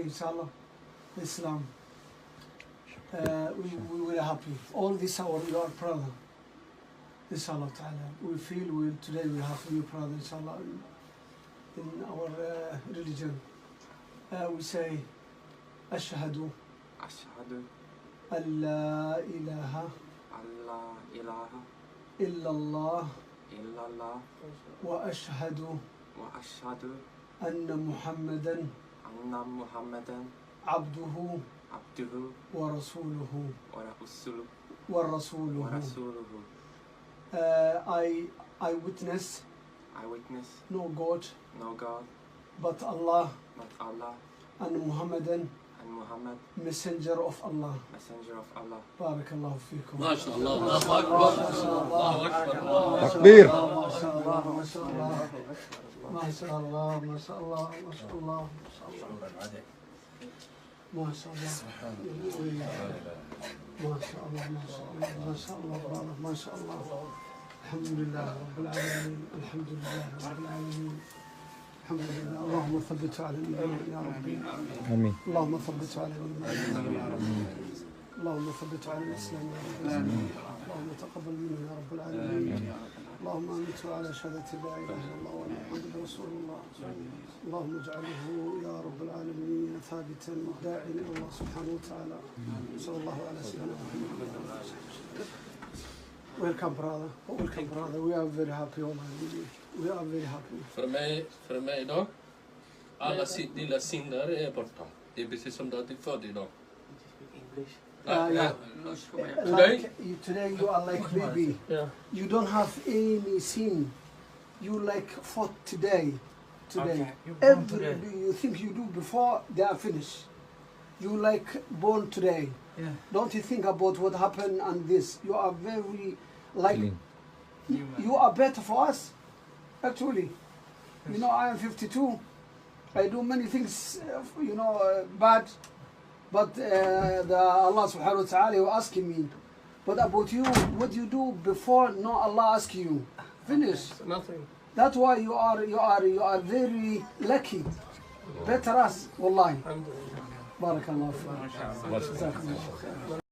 inshallah, Islam. We will happy. All this our your brother. Inshallah ta'ala. We feel today we have new brother, inshallah, in our religion. We say, Ashhadu an la ilaha illallah wa ashhadu anna Muhammadan abduhu wa rasuluhu. I witness no God but Allah and Muhammadan messenger of Allah. Barakallahu feekum. MashaAllah. Allahu Akbar. Allahu Akbar. Takbir. MashaAllah. MashaAllah. MashaAllah. MashaAllah. MashaAllah. MashaAllah. MashaAllah. MashaAllah. Alhamdulillah Rabbil Alameen. Alhamdulillah Rabbil Alameen. الحمد لله. اللهم ثبت على الإيمان يا ربي. آمين. اللهم ثبت على الإيمان يا ربي. اللهم ثبت على الإسلام يا رب العالمين. اللهم تقبل منا يا رب العالمين. اللهم أمت على شهادة لا إله إلا الله ومحمد رسول الله. اللهم اجعله يا رب العالمين ثابتا داعيا إلى الله سبحانه وتعالى. صلى الله على سيدنا محمد. Welcome brother. Welcome brother. We are very happy. We are very happy. För mig idag, alla dina synder är borta. Det är precis som du hade född idag. Yeah. Today you are like baby. Yeah. You don't have any sin. You like fought today. Okay. Every you think you do before they are finished. You like born today. Yeah. Don't you think about what happened and this? You are very like Clean. you are better for us. Actually, you know, I am 52. I do many things, bad. But Allah subhanahu wa ta'ala was asking me. But about you, what you do before, no Allah ask you. Finish. Nothing. That's why you are very lucky. Better us, wallahi. Alhamdulillah. Barakallahu.